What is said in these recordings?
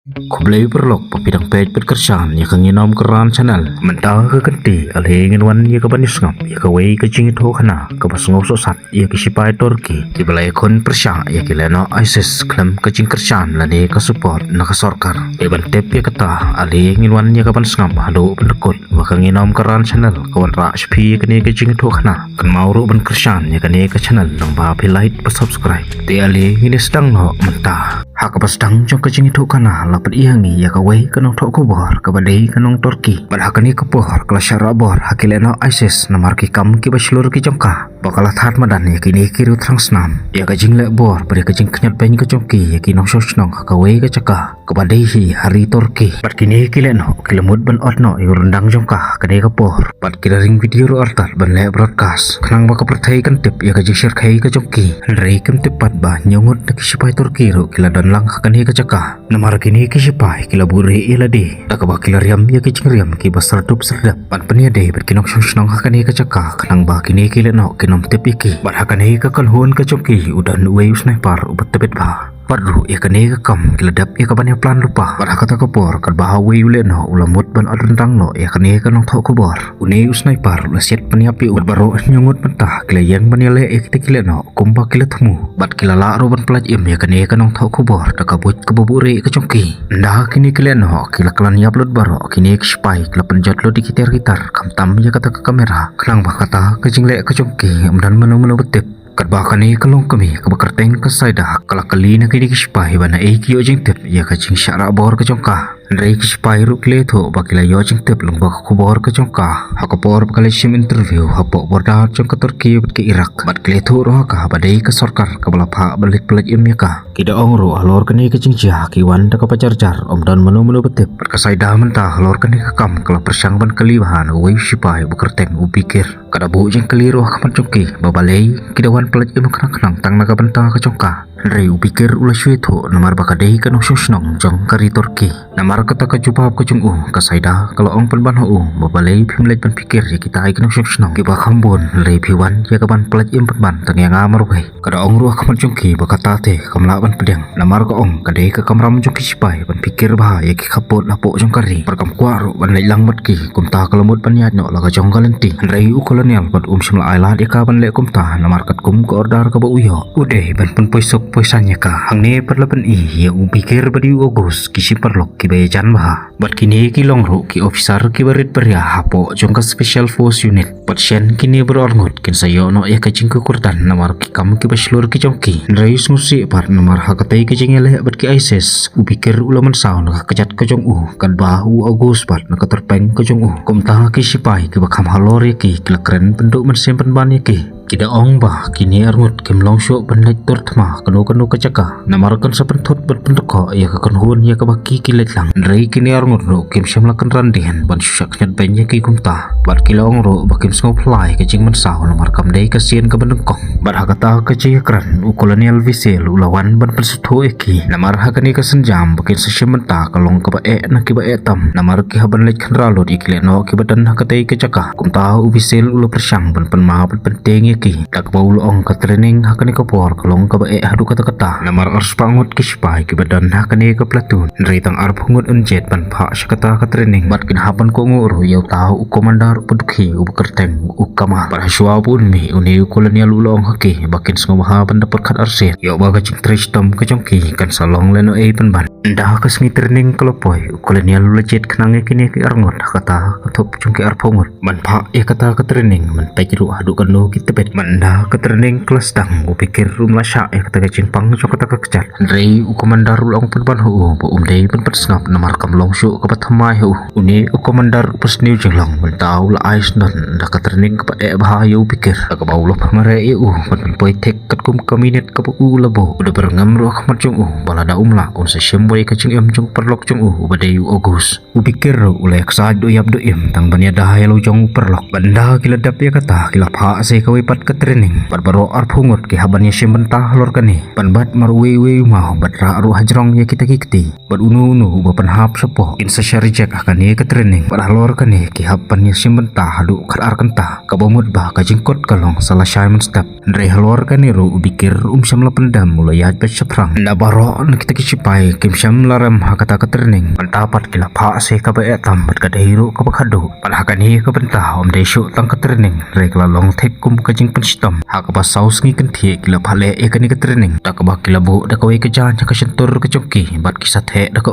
Kublai perlok papidang page perkerjaan ya kanginom keran channel mentah ke kenti alhingin wan ya kabanis ngap ya kawai ke jingit ho kana kabasngau sosat ya kisipai Turki ki balai kon persya ya kileno ISIS klam ke jing kerjaan lane ke support na ka sorkar e bantep ya kata alhingin wan ya kabanis ngap hado pendekut wa kanginom keran channel kawan ra spi kene ke jingit ho kana kan mauru ban kerjaan ya kene ke channel nang ba like pa subscribe te alhingin sedang no mentah hak pasdang jong kecing itu kana lapat iangi ya kawai kanong tok kubor kabadai kanong Turki balhakani kapor kala syarabor hakileno ISIS namar ki kam ki baslur ki jongka bakalat hat madan ya kini kiru trangsnam ya kajing le bor beri kajing kenyat pen ke jongki ya kinong sosnong kawai ke caka kabadai hi hari Turki bat kini kileno kilemut ban otno yu rendang jongka kadai kapor bat kiraring video ro artat ban le broadcast kanang baka pertai kan tip ya kajing share kai ke jongki rei kem tipat ba nyongut na kisipai Turki ro kiladan lang kani ka caka namar kini kisipai kila buri iladi takaba kila riam ya kicing riam ki basar dup serdap pan penia dei berkinok sungsnong kani ka caka kanang ba kini kila no kinom tepiki bar hakani ka kalhun ka coki udan uwe sniper ubat tebet ba Parru ya kene ka kam kiladap ya kabanya plan lupa bar hakata ka por kad bahawe ule no ulamut ban adrentang no ya kene ka nong thok kubor une sniper la set paniapi ud baro nyungut mentah kila yang baniale ek kila no kumba kila thmu bat kila la ro ban pelaj im ya kene ka nong thok kubor takabut ka bubure ka chongki ndah kini kila no kila klan upload baro kini ek spy kila penjat lo di gitar kam tam ya kata ka kamera klang ba kata ka jingle ka chongki amdan mano betep Karbakani kalong kami kabakarteng kasayda kalakali na kini kisipay bana kiyo jing tip ya kaching syara bor ka jongka Rei kisipay rukle to bakila yo jing tip lung baka kubor ka jongka hakapor bakala sim interview hapo borda jongka Turki bat ke Irak bat kle to roh ka badai ka sorkar kabalapa balik pelaj im ya ka kida ongro halor kani kaching jia kiwan da kapajar om dan mano betip bat kasayda mentah halor kani ka kam kala persyang ban kalibahan wai sipay bakarteng upikir kada bu jing kaliroh kaman jongki babalei kidawan pelaj im kenang tang naga bentang ka jongka Rei upikir ula syueto namar bakadei ka nong susnong jong kari Turki namar kata ka jupap ka jung kasayda kalau ong penban ho babalei pimlej pan pikir ya kita ai ka nong susnong ki ba khambon rei piwan ya ka ban pelaj im penban tang yang amar wei kada ong ruah kaman jongki bakata te kamla ban pedang namar ka ong kadei ka kamram jongki sipai ban pikir bah ya ki khapot lapo jong kari perkam kwaru ban lai lang mat ki kumta kalamut pan yat no la ka jong kalenti rei u kolonial bat simla ailat ya ka ban le kumta namar kat kum ka ordar ka ba uyo ude ban pun poisok poisanya ka hangne perlapan ya upikir badi August kisi perlok ki bayajan bah bat kini ki longro ki officer ki barit beria hapo jongka special force unit bat shen kini berorngot kin sayo no ya kacing kurtan namar ki kam ki baslur ki jongki reis musi par namar hakatai ki jingele bat ki ISIS upikir ulaman saun ka kejat ka jong kan bahu August bat na katerpeng ka jong kumta ki sipai ki bakam halor ki kilakren penduk mensimpan ban ki Kida ong bah kini arngut kim longsho banlaj turtma kanu kacaka namarkan sa pentut berpentuko ya ka kanhun ya ka baki kilit lang rei kini arngut ro kim syamlakan randihan ban syak nyat banya ki kumta bat kilong ro bakim sngop fly ka jing mansaw namar kam dei ka sien ka bandengkong bat hakata ka jayakran u kolonial visel ulawan ban persutho eki namar hakani ka senjam bakin sa syamenta kalong ka bae na ki bae tam namar ki haban lej khanralo di kileno ki badan hakatai ka caka kumta u visel ula persyang ban penma penting tak baul ong ka training hakani ka por kalong ka bae hadu kata namar ars pangut ki sipai ki badan hakani ka platoon reitang arp hungut unjet pan pha sakata ka training bat kin hapan ko ngoro yau tahu komandar pedukhi ubekerteng ukama par haswa pun mi uni kolonial ulong haki bakin sngomaha pendapat kat arset yau baga cing tristom ka jongki kan salong leno penban dah ka sngi training kelopoi kolonial lejet kenange kini ki arngot kata katop jongki arpungut man pha kata ka training man pajru hadu kanu kita bet manda ka training kelas tang upikir rumla sya kata ka cinpang jo kata ka kecat rei komandar ulong penban ho bo umdei pen persngap namar kam longsho ka pathamai ho uni komandar persniu jenglong mentau la ais non da ka training ka bahayu pikir ka baulo pamare pen poi tek kat kum kabinet ka u labo udah berngam ro ka macung balada umla on sa syemboi ka cing jong perlok jong badeyu August upikir ro ulek sa do yab do im tang banya dahai lo jong perlok banda kiladap ya kata kila pha se ka pat ke training bat baro arpungut ki habannya simbentah lor kani pan bat marwe mau bat ra ru hajrong ya kita kikti bat unu bapan hap sepo in reject akan ni ke training bat lor kani ki habannya simbentah hadu kar kenta kabomut bah ka jingkot kalong salah Simon step ndre halor kani ru bikir samla pendam mulai yat bet seprang nda baro kita kisipai kim sam laram hakata ke training pan tapat kila pha se ka ba etam bat ka deiru ka bakhadu pan hakani ka bentah om desu tang ke training regla long thek kum ka jing penstam hakaba saus ngi kan thie kila phale e kani ke training tak ba kila bu da kawai ke jan ka sentur ke chokki bat kisat he da ka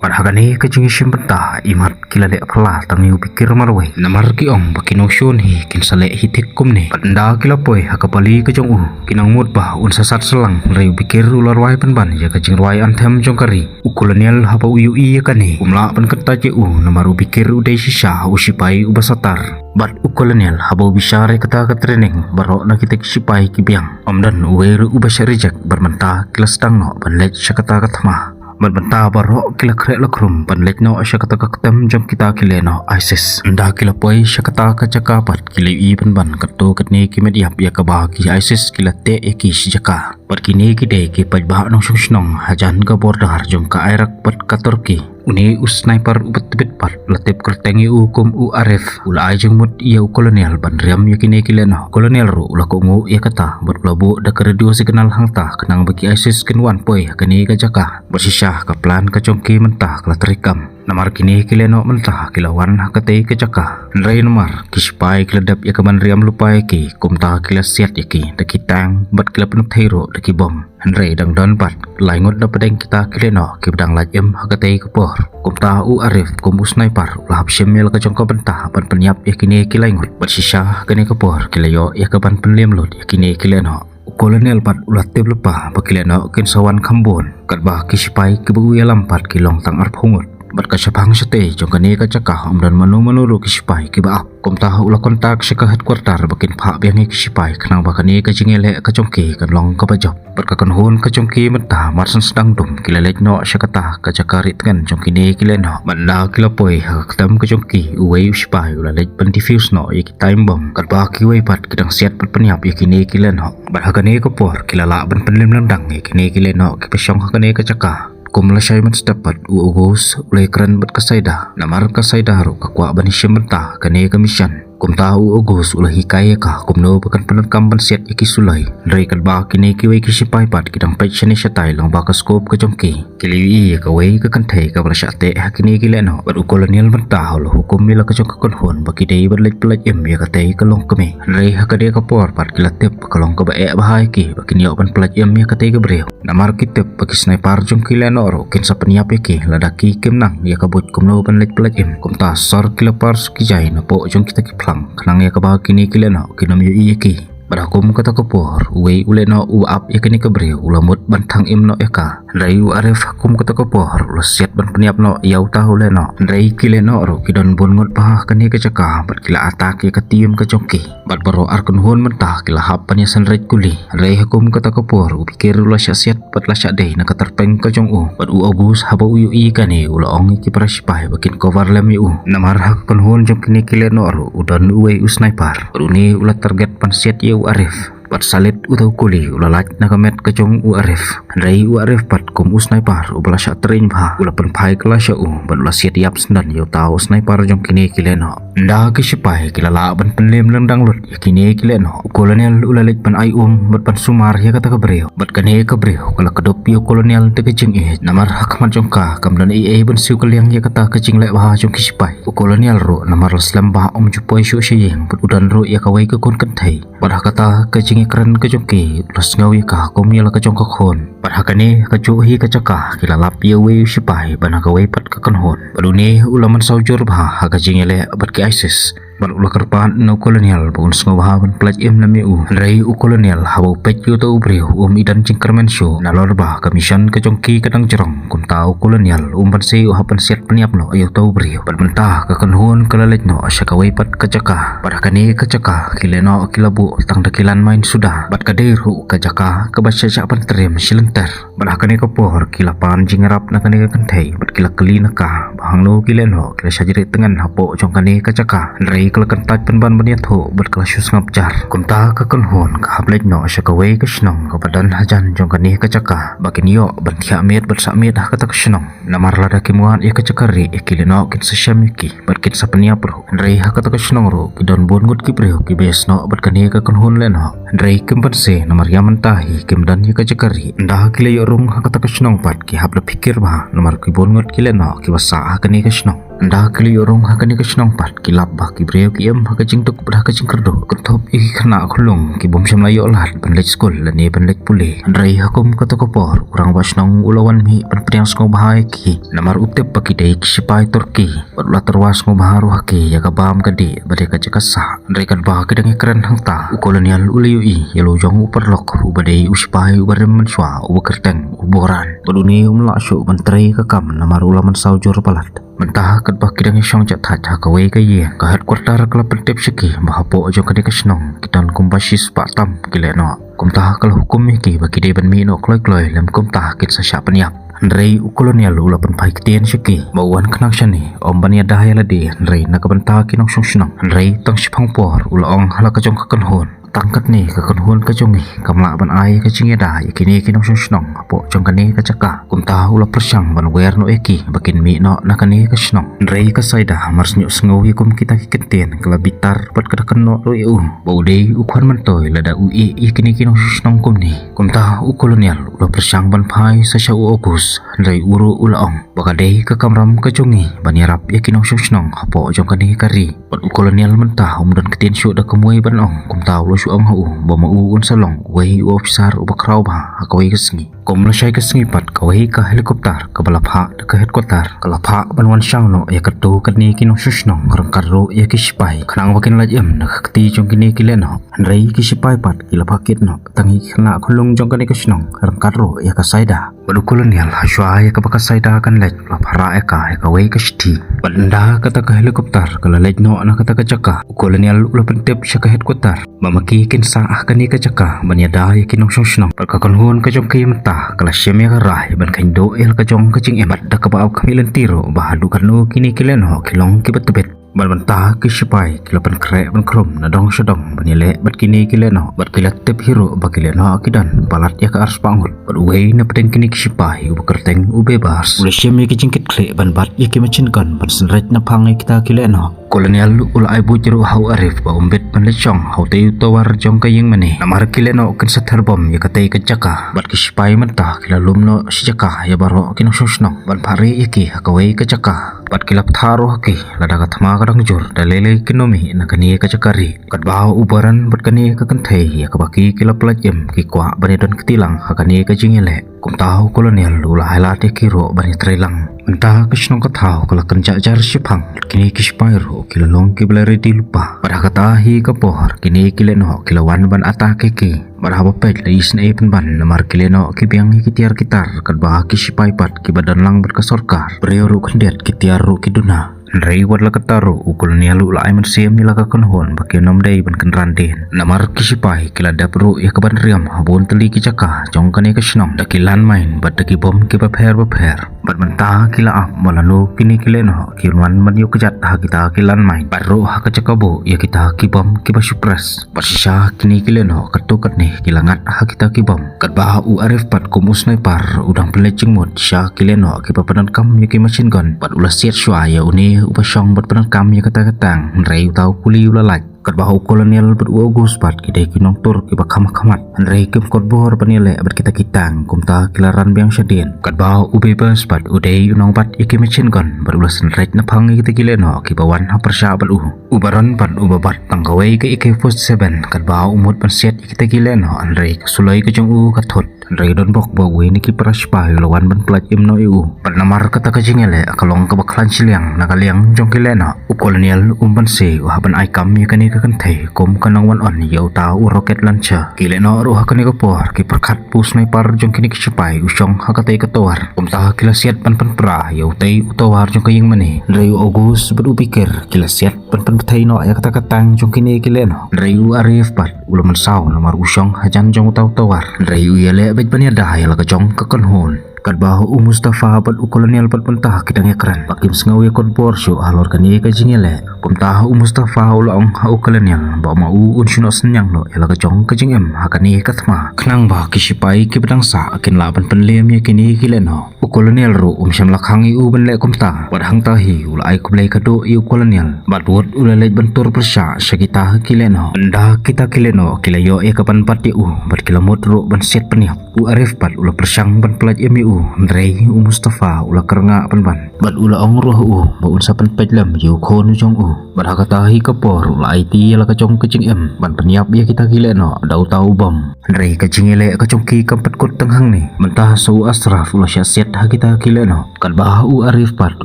pan hakani ka jing sim bentah imat kila le phla tang yu pikir marwai namar ki ong bakino shon hi kin sale hi thek kum ni panda kila poi hakapali ke jong kinang mut ba un sasat selang reu pikir ular wai pan ban ya ka jing wai anthem jong kari ukulanial haba uyu i kani umla pan kata je namaru pikir udai sisa usipai ubasatar bat ukolonial habau bisare kata ke training baro na kita kisipai kibiang omdan uweru ubasya reject bermenta kilas tang no banlet syakata kathma bermenta baro kila krek lakrum banlet no syakata kaktem jam kita kileno ISIS nda kila poi syakata kacaka pat kila i ban kato katni kimediap ya kabah ki ISIS kila te eki sejaka perkini kide ki pajba nong susnong hajan ka bordar jom ka airak pat ka Turki uni sniper ubat pat latip kertengi hukum arif ula ajeng mut ia kolonial bandriam yakini kileno kolonial ru ula kongu ia kata berlabu da keredio signal hangta kenang bagi ISIS kenwan poi kani kajaka bersisah ke plan kecongki mentah kala terikam namar kini kileno mentah kilawan hakate kejaka nrai namar kispai kiladap ya kaman riam lupai ki kumta kila siat yaki da kitang bat kila penuk thairo da ki bom nrai dang don pat laingot da pedeng kita kileno ki bedang lajem hakate kepor kumta arif kum sniper ulah syemil ka jongko bentah pan penyap yakini kilaingot bersisa kini kepor kilayo ya kaban penlim lot yakini kileno kolonial pat ulah tib lepa pakileno kin sawan kambon katbah kisipai kibu ya lampat kilong tang arphungut berkasapang sete jong kani ka cakah dan manu ru kisipai kiba kum tahu ulah kontak seka headquarter bakin phak biangi kisipai kenang bakani ka jingele ka jongki kan long ka bajop berkakan hun ka jongki mentah marsan sedang dum kilalek no syakata ka jakarit kan jongki ni kileno banda kilapoi haktam ka jongki uwei kisipai ulah lek pen diffuse no yaki time bomb kat baki wei pat kidang siat perpeniap yakini kileno barhakani ka por kilala ban penlim landang yakini kileno kipesong hakani ka cakah kumla syaiman sedapat uugos ulai keren bat kasaida namar kasaida ru kakwa bani syembentah kani kamisyan kum tahu uugos ulai hikaya ka kumno bakan penerkam ban siat iki sulai dari kadba kini kiwai kisipai pat kidang page ni syatai lang baka scope ka jongki kiliwi ka wei ka kanthai ka bersyate hakini kileno bat kolonial mentah lo hukum mila ka jong konhon baki dei berlek pelaj em ya ka tei ka long kami dari hakade ka por pat kilatep ka long ka bae bahai ki baki niok ban pelaj em ya ka tei ka breu namar kitep baki sniper jong kileno ro kin sa peniap ki ladaki kimnang ya kabut kumno ban lek pelaj em kum ta sor kilapar skijai na po jong kita ki kenang ya kabah kini kileno kinam yu iki barakum kata kopor wei uleno uap yakini kebreu ulamut bantang imno eka dari arif kum kata kopor usiat ban peniap no yau tahu leno dari kileno ro kidon bungut pah kani kecaka bat kila atak ya ketium kecongki bat baro arkun hun mentah kila hapan ya sanret kuli dari kum kata kopor upikir ula syasiat bat lasyak deh na katerpeng kecong bat agus haba uyu i kani ula ong iki parasipai bakin cover lem yu namar hakun hun jong kini kileno ro udan uwei sniper runi ula target pan siat yu arif pat salit utau kuli ulalaj nakamet kecong arif dari arif pat kum sniper ubala syak terin bah ula penpai kelas u ban ula siat yap sendan yo tau sniper jong kini kileno nda kisipai kilala ban penlim lendang lut yakini kileno kolonial ulalaj pan ai bat pan sumar ya kata kebreu bat kane kebreu kala kedop yo kolonial te kecing namar hakmat jongka kamdan ban siu kaliang ya kata kecing lek bah jong kisipai kolonial ro namar slam bah jupoi syu syeng bat udan ro ya kawai ke kon kentai pada kata kecing keren kejongki plus ngawi ka komil kejong kakhon parhakane kajuhi kacaka kilalap yawe sipai banagawe pat kakanhon baduni ulaman saujur bah hakajingele bat ki ISIS ban ulah kerpan no kolonial pun sengawa ban pelaj em nami rai kolonial habau pej yo tau breu idan cingkermen show nalor bah kamisan kejongki kadang jerong kum tau kolonial ban se hapan siat peniap no ayo tau breu ban mentah kakanhon kalalet no asyakawai pat kacaka parhakane kacaka kileno kilabu tang dakilan main sudah bat kaderu kajaka kabasya pan terem silenter barahkane kopor kilapan jingarap nakane kanthai bat kilak kali naka hanglo kilen ho kila sajiri tengan hapo jong kani kacaka rei kala kantat penban baniat ho ber kala syus ngapjar kumta ka kanhon ka hablet no syakawe ka shnong ka badan hajan jong kani kacaka bakin yo ban thia met ber sa met ha ka tak shnong namar lada kimuan ya kacakari kilen no kin syam ki ber kit sapnia pro rei ha ka tak shnong ro ki don bon gut ki preo ki bes no ber kani ka kanhon len ho rei kimpan se namar yaman tahi kim dan ya kacakari ndah kile yo rung ha ka tak shnong pat ki habla pikir ba namar ki bon gut kilen no ki basa ha kani ka shnong ndah kili orang hakani ka shnong pat ki lap ba ki breu ki em haka jing tuk pada ka jing kerdo kerthop i khana khulung ki bom sham la yo lat ban lek skol la ne ban lek pule andrai hakum ka to ko por urang ba shnong ulawan mi ban priang sko bahai ki namar utep pa ki dei ki sipai turki badla terwas ngo baharu haki ya ka bam ka de bade ka jakasa andrai kan ba ki dang keren hangta ukolonial uliu i yelo jong upar lok ru bade usipai ubarem manswa ubakerteng uboran baduni umla shu ban trei ka kam namar ulaman saujur palat mentah kat bah kidang syong jat hat hakawe ka ye ka hat kwartar kala pentep syaki bahapo ajo kade ka snong kitan kumbasis patam kileno kumtah kala hukum ki baki de ban mi no kloi lam kumtah kit sa sya paniap Rei ukolonial ula pan pai kitian syaki bawan kenang syani om bania dahaya ladi rei nakabanta kinong syong syong rei tang sipang por ula ong hala ka jong ka kanhon tangkat ni ka kanhon ka jongi kamla ban ai ka chingi da yakini kinong syong syong apo jong kani ka chaka kumta ula persyang ban wer no eki bakin mi no nakani ka syong rei ka saida mars nyu sngo kum kita kiten kala bitar pat ka kanno ro eu baude ukhan man toy lada u e yakini kinong syong kum ni kumta ukolonial ula persyang ban pai sa sya ogus rei uru ula ong bakadei ka kamram ka jongi ban yarap yakinong syong syong apo jong kani kari pat ukolonial mentah dan ketien syuk da kemuai ban ong kumta su ang hau bama uun salong wei ofisar ubakrau ba hakawai kesngi kom la syai kesngi pat kawai ka helikopter ka balapha ka headquarter ka lapha banwan syang no ya katu kani kino susnong karang karo ya kispai khanang wakin lajem na khakti jong kini kileno rei kispai pat kilapha kit no tangi khna khulung jong kani kesnong karang karo ya ka saida badu kolonial haswa ya ka baka saida kan lej laphara ya ka kawai ka shti banda kata ka helikopter kala lej no na kata ka chaka kolonial ula pentep sya ka headquarter mamaki kin sa kani ka chaka banyada ya kinong syong ka kanhon ka jong kay mata kala syem ya rai ban kain do el ka jong ka jing emat da ka baw kamilan tiro bahadu kanu kini kilen ho kilong ki betebet ban banta ki sipai kilapan kre ban krom na dong sedong banyele bat kini kilen ho bat kilat tep hero bakilen ho kidan palat ya ka ars pangut bat wei na pedeng kini ki sipai ubekerteng ubebas ule syem ya ki jingkit kle ban bat ya ki machin kan ban senret na pangai kita kilen ho kolonial ula ai bu jeru hau arif ba umbet ban lechong hau teu tawar jong kayeng mane namar kileno ken sathar bom ya katei ka chaka bat ki sipai menta kila lumno si chaka ya baro kinong sosnong ban phari yaki hakawei ka chaka bat kilap tharo haki lada ka thama kadang jor dalele kinomi na kani ka chakari kat baw ubaran bat kani ka kanthei ya ka baki kilap lajem ki kwa banedon ketilang hakani ka jingele kumtahu kolonial ula highlight kiro bani trailang entah kisnong kathau kala kan jajar sipang kini kispairo kilalong kiblari di lupa pada katahi ka pohar kini kileno kilawan ban atake ki barhaba pet la isne ban namar kileno kibiang kitiar kitar kadba kisipai pat kibadan lang berkasorkar breoru kandiat kitiar ru kiduna Rei wadla kataru ukolonial ula aiman siam nila ka kanhon baki nom dei ban kan randin namar kisipai kila dapru ya kaban riam habun teli ki chaka jong kani ka snong da kilan main bat da ki bom ki bapher bat menta kila ap malanu kini kileno kirwan man yu kejat ha kita kilan main baru ha ka chakabu ya kita ki bom ki basupras persisah kini kileno katukat ni kilangat ha kita ki bom kat ba u arif pat kum sniper udang pelecing mod sya kileno ki papadan kam ya ki machine gun pat ulah siat syua ya uni upasong bat penangkam ya kata-katang rei tau puli ulalaj kat bahu kolonial bat uagus bat kidai kinong tur ki bakhamat rei kem kodbor panile bat kita kitang kumta kilaran biang syadin kat bahu ubebas bat udai unong bat iki machine gun bat ulas reit na phangi kita kileno ki bawan ha persya bat ubaran bat ubabat tangkawai ke AK47 kat bahu umut pan siat kita kileno rei sulai ke jong kathot rei don bok bawe ni ki praspa lawan ban plat imno eu pat namar kata ka jingele akalong ka baklan siliang nakaliang jong kileno kolonial umban se haban ai kam ya kani ka kanthei kom kanang wan on yau ta rocket launcher kileno ro ha kani ka por ki perkhat pu sniper jong kini ki sipai usong ha ka tei ka tawar kom ta kilasiat pan pra yau tei utawar jong kayeng mane rei ogus bedu pikir kilasiat pan thei no ya kata katang jong kini kileno rei arif pat ulaman saw namar usong hajan jong utawar rei yele bet bania dahai la ka jong ka kanhon kad bahu Mustafa bat kolonial bat pentah kidang ekran pakim sengawi kon porsyo alor kani ka jingele pemtah Mustafa ulang ha kolonial ba mau unsuno senyang no ela ka jong ka jingem hakani kathma khnang ba kisipai ki bedang sa akin laban penlem ya kini kileno kolonial ro syam lakhangi ban le komta bat hang tahi ulai kublai kado i kolonial bat wot ulale bentur persya sakita kileno anda kita kileno kilayo e kapan pati bat kilamot ro ban set peniap arif bat ula persang ban pelaj miu Rei Mustafa ula kerenga ban bat ula ong roh ba unsa pen pejlam yu khon jong bat hakatahi kapor ula IT la ka jong kecing ban peniap ya kita kileno dau tau bom Rei ka jingele ka jong ki kampet kot tenghang ni mentah su asraf ula syasiat ha kita kileno kan bahu arif bat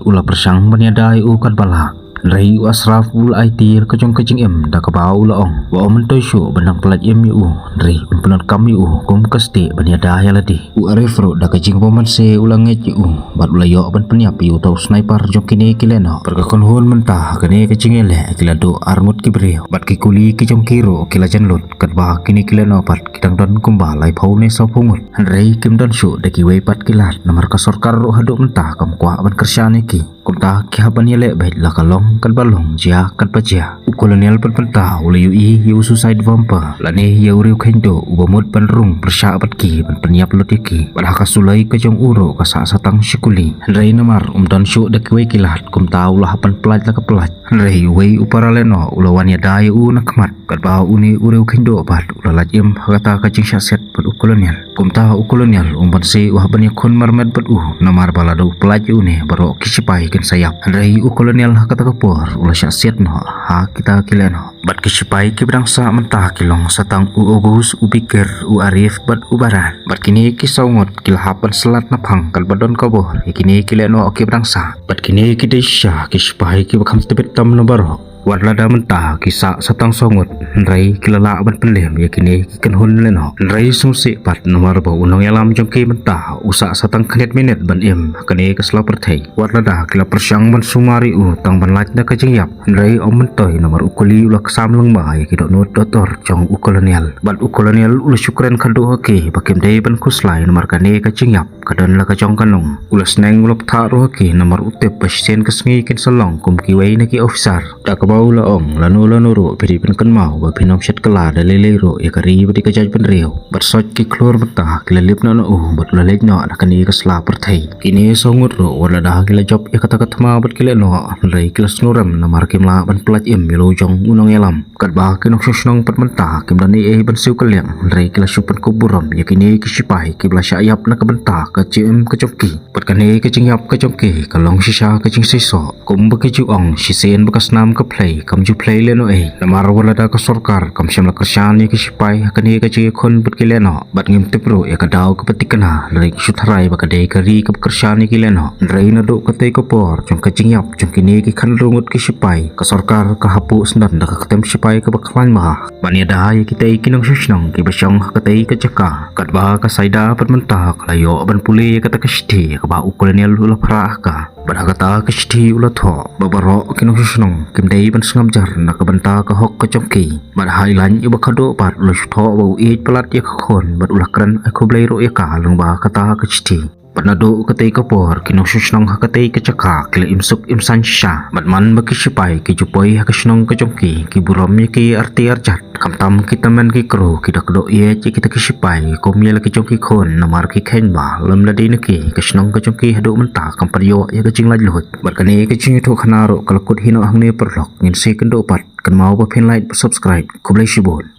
ula persang ban yadai kan balak Rei asraf ul IT kejong kecing da ka bau la ong wa mentoy syo benang pelaj yu Rei unpunat kami kum kasti baniada ya ladi arif ro da kecing poman se ulang ngeji bat ulayo ban peniap yu tau sniper jong kini kileno perkakon hon mentah kene kecing ele kilado armut kibre bat kikuli kejong kiro kilajan lut kat ba kini kileno pat kitang don kumba lai phau ne sau phungut Rei kim don syo da kiwei pat kilat namar ka sorkar ro hadu mentah kam kwa ban kersyane ki kumta kihaban yele bait la kalong kan balong jia kan pajia kolonial penpenta ule yu suicide bomber lane ya uriu kendo ubamut penrung persya bat ki ban peniap lotiki balaka sulai ke jong uro ka satang sikuli Rei namar don syu da kiwei kilat kumta ulah pan pelaj la ka pelaj Rei wei uparaleno ulawan ya dai nakmat kat ba uni uriu kendo bat ulalaj kata kacing syaset bat kolonial kumta kolonial umban se uhaban yakon marmet bat namar balado pelaj une baro kisipai ken sayap Rei kolonial kata kapor ulah syaset no ha kita kileno bat kisipai ki bangsa mentah kilong satang Agus ubikir arif bat ubaran bat kini kisaungot kilhapan selat naphang kal badon kabor kini kileno ki bangsa bat kini ki desya kisipai ki bakam tebet tam no baro warlada mentah kisa satang songot Rei kilala ban penlem ya kini kikan hun leno Rei sumsi pat nomor ba unong yalam jongki mentah usa satang khanet minit ban kani kesla perthai warlada kila persyang ban sumari tang ban laj da kajing yap Rei omentoy nomor ukuli ula kesam leng ba ya kidok not dotor jong kolonial bat kolonial ula syukran kado hoki bakim dei ban kuslai nomor kani kajing yap kadon la kajong kanong ula sneng ula ptha ro hoki nomor utep pasien kesngi kin salong kum kiwei na ki officer da baula ong lanu ro pedi penkan mau ba pinong syat kala dalele ro ya kari badi kajaj penriau bersoj ki klor betah kilalip na bat lalej no nakani kasla perthai kini songut ro wala dah kila job ya kata katma bat kila no Rei kila snuram na mar kimla ban pelaj milo jong unong yalam kat ba kinong sosnong pat mentah kim dani ban siu kaliang Rei kila supan kuburam ya kini kisipai ki blasya ayap na kabentah ka cm kejopki pat kani kecing yap kejopki kalong sisa kecing siso kum bakiju ong sisen bekas nam ka kam ju play leno namar wala da ka sorkar kam syam la kersyani ki sipai kani ka ji khon but ki leno bat ngim tipro ya ka daw ka patikana Rei sutharai ba ka dei ka ri ka kersyani ki leno Rei na do ka tei ko por jong ka jingyap jong kini ki khan rungut ki sipai ka sorkar ka hapu sendan da ka tem sipai ka baklan ma bania da ya ki tei kinong susnong ki basyong ka tei ka jaka kat ba ka saida pat mentah kalayo ban puli ka ta ka sithi ka ba kolonial ula phra ka Badagata kishti ula tho babaro kinong susnong kim dei ban sngam jar na kabanta ka hok ka chomki bad hailan iba khado pat ula tho bau e plat ya khon bad ula kran khoblei ro ya ka lung ba kata kishti Panado katay kapor kinong hakatay kachaka kila imsuk imsan siya batman bakisipai kijupoy hakasinong kajongki kiburam ya ki arti arjat kamtam kita men ki kro kidakdo ye kita kisipai komyela kijongki khon namar ki khenba lamladi naki kasinong kajongki hado menta kamparyo ya kajing lajlut barkani kajing itu khanaro kalakut hino hangne perlok ngin se kendo pat kan mau ba pin like subscribe kublai sibon